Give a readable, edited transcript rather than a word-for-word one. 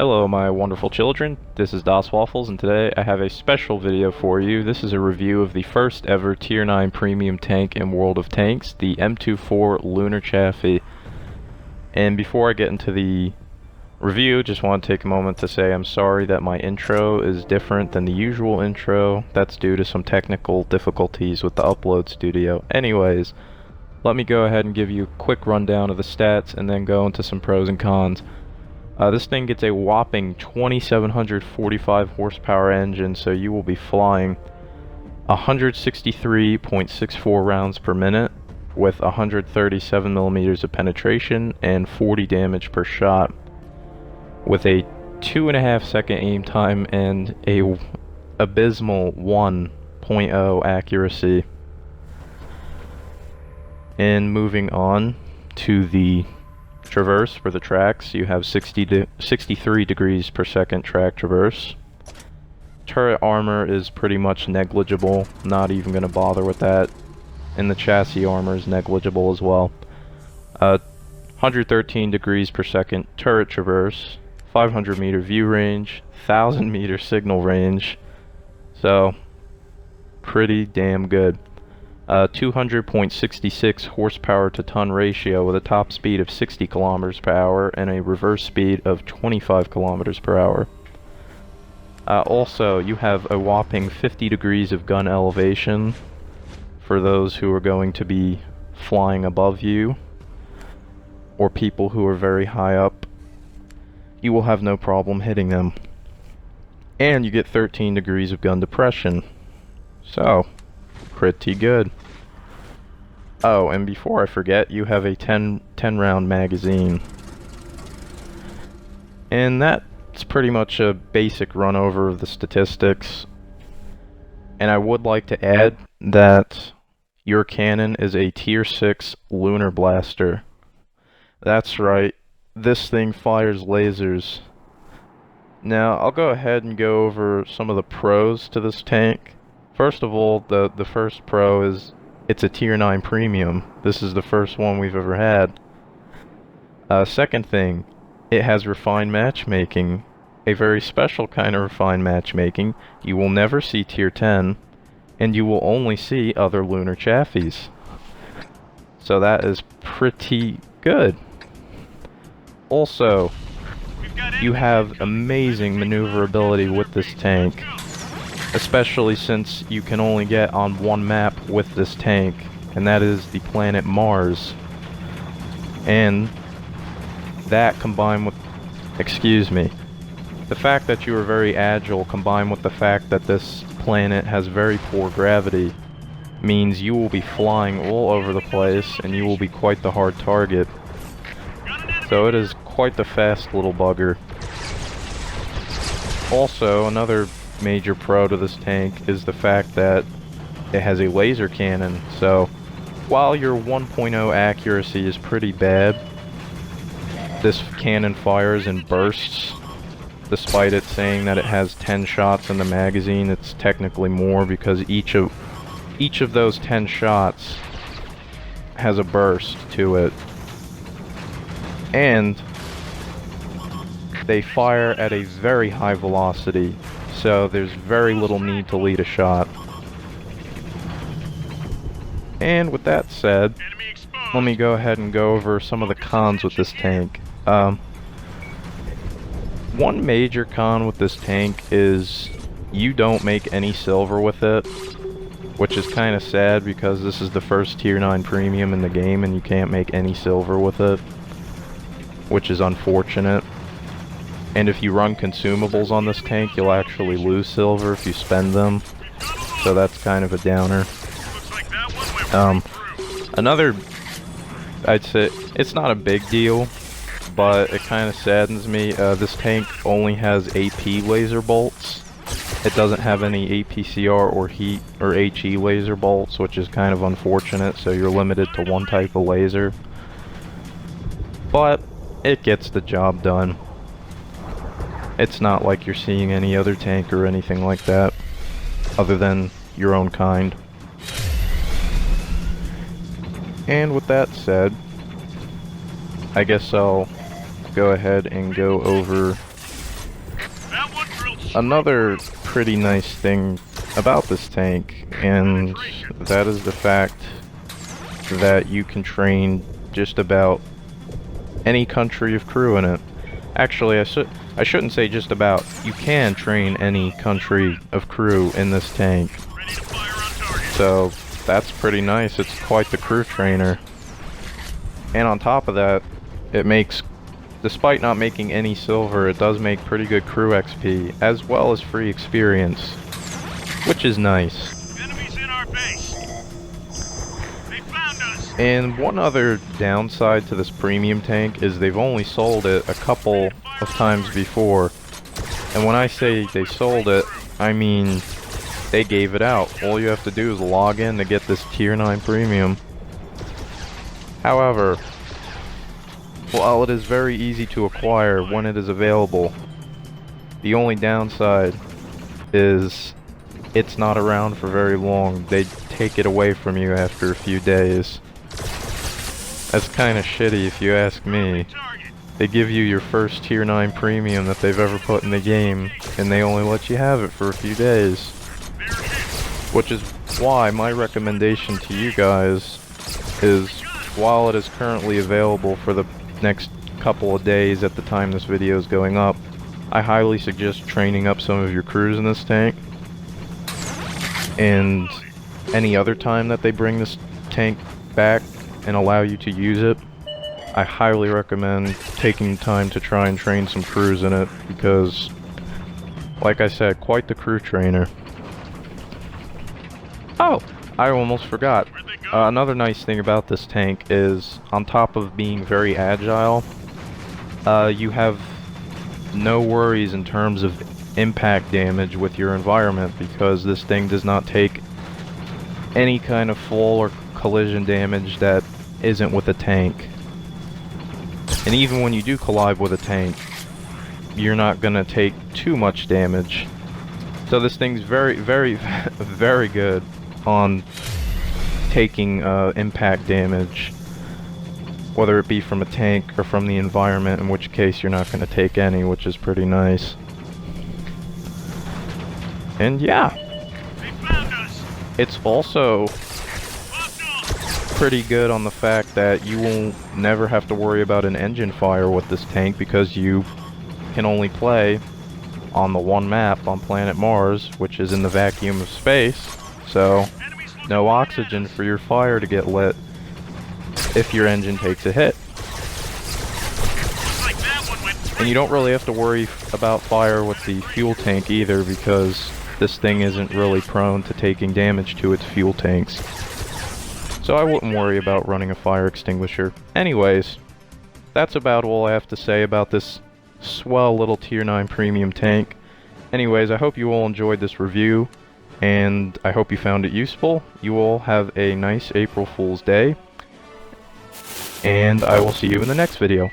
Hello my wonderful children, this is Das Waffles and today I have a special video for you. This is a review of the first ever Tier 9 premium tank in World of Tanks, the M24 Lunar Chaffee. And before I get into the review, just want to take a moment to say I'm sorry that my intro is different than the usual intro. That's due to some technical difficulties with the upload studio. Anyways, let me go ahead and give you a quick rundown of the stats and then go into some pros and cons. This thing gets a whopping 2,745 horsepower engine, so you will be flying 163.64 rounds per minute with 137 millimeters of penetration and 40 damage per shot, with a 2.5 second aim time and a abysmal 1.0 accuracy. And moving on to the traverse for the tracks, you have 63 degrees per second track traverse. Turret armor is pretty much negligible, not even going to bother with that, and the chassis armor is negligible as well. 113 degrees per second turret traverse, 500 meter view range, 1000 meter signal range, so pretty damn good. 200.66 horsepower to ton ratio with a top speed of 60 kilometers per hour and a reverse speed of 25 kilometers per hour. Also, you have a whopping 50 degrees of gun elevation for those who are going to be flying above you or people who are very high up. You will have no problem hitting them. And you get 13 degrees of gun depression. So, pretty good. Oh, and before I forget, you have a 10 round magazine. And that's pretty much a basic run over of the statistics. And I would like to add that your cannon is a Tier 6 Lunar Blaster. That's right, this thing fires lasers. Now, I'll go ahead and go over some of the pros to this tank. First of all, the first pro is it's a Tier 9 premium. This is the first one we've ever had. Second thing, it has refined matchmaking. A very special kind of refined matchmaking. You will never see Tier 10, and you will only see other Lunar Chaffies. So that is pretty good. Also, you have amazing maneuverability with this tank, especially since you can only get on one map with this tank, and that is the planet Mars. And that combined with, the fact that you are very agile combined with the fact that this planet has very poor gravity means you will be flying all over the place and you will be quite the hard target. So it is quite the fast little bugger. Also, another major pro to this tank is the fact that it has a laser cannon. So while your 1.0 accuracy is pretty bad, this cannon fires in bursts. Despite it saying that it has 10 shots in the magazine, it's technically more because each of those 10 shots has a burst to it. And they fire at a very high velocity, so there's very little need to lead a shot. And with that said, let me go ahead and go over some of the cons with this tank. One major con with this tank is you don't make any silver with it, which is kind of sad because this is the first Tier 9 premium in the game and you can't make any silver with it, which is unfortunate. And if you run consumables on this tank, you'll actually lose silver if you spend them. So that's kind of a downer. Another, I'd say, it's not a big deal, but it kind of saddens me. This tank only has AP laser bolts. It doesn't have any APCR or heat or HE laser bolts, which is kind of unfortunate, so you're limited to one type of laser. But it gets the job done. It's not like you're seeing any other tank or anything like that, other than your own kind. And with that said, I guess I'll go ahead and go over another pretty nice thing about this tank, and that is the fact that you can train just about any country of crew in it. Actually, I shouldn't say just about. You can train any country of crew in this tank. So that's pretty nice. It's quite the crew trainer. And on top of that, it makes, despite not making any silver, it does make pretty good crew XP, as well as free experience, which is nice. Enemies in our base. They found us. And one other downside to this premium tank is they've only sold it a couple of times before. And when I say they sold it, I mean they gave it out. All you have to do is log in to get this tier 9 premium. However, while it is very easy to acquire when it is available, the only downside is it's not around for very long. They take it away from you after a few days. That's kind of shitty if you ask me. They give you your first tier 9 premium that they've ever put in the game, and they only let you have it for a few days. Which is why my recommendation to you guys is, while it is currently available for the next couple of days at the time this video is going up, I highly suggest training up some of your crews in this tank. And any other time that they bring this tank back and allow you to use it, I highly recommend taking time to try and train some crews in it, because, like I said, quite the crew trainer. Oh, I almost forgot. Another nice thing about this tank is, on top of being very agile, you have no worries in terms of impact damage with your environment, because this thing does not take any kind of fall or collision damage that isn't with a tank. And even when you do collide with a tank, you're not gonna take too much damage. So this thing's very, very, very good on taking impact damage, whether it be from a tank or from the environment, in which case you're not going to take any, which is pretty nice. And yeah, it's also pretty good on the fact that you will never have to worry about an engine fire with this tank, because you can only play on the one map on planet Mars, which is in the vacuum of space. So no oxygen for your fire to get lit if your engine takes a hit. And you don't really have to worry about fire with the fuel tank either, because this thing isn't really prone to taking damage to its fuel tanks. So I wouldn't worry about running a fire extinguisher. Anyways, that's about all I have to say about this swell little tier 9 premium tank. Anyways, I hope you all enjoyed this review, and I hope you found it useful. You all have a nice April Fool's Day, and I will see you in the next video.